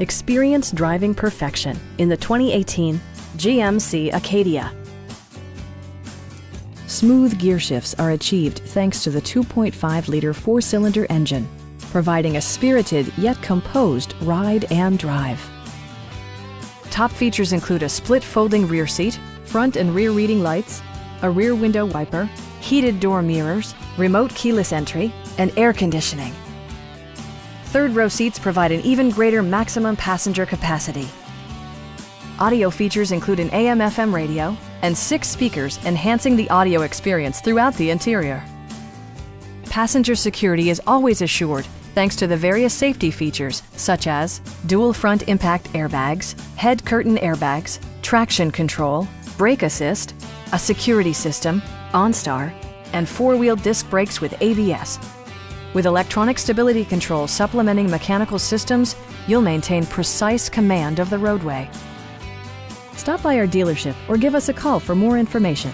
Experience driving perfection in the 2018 GMC Acadia. Smooth gear shifts are achieved thanks to the 2.5-liter four-cylinder engine, providing a spirited yet composed ride and drive. Top features include a split folding rear seat, front and rear reading lights, a rear window wiper, heated door mirrors, remote keyless entry, and air conditioning. Third-row seats provide an even greater maximum passenger capacity. Audio features include an AM/FM radio and 6 speakers, enhancing the audio experience throughout the interior. Passenger security is always assured thanks to the various safety features such as dual front impact airbags, head curtain airbags, traction control, brake assist, a security system, OnStar, and 4-wheel disc brakes with ABS. With electronic stability control supplementing mechanical systems, you'll maintain precise command of the roadway. Stop by our dealership or give us a call for more information.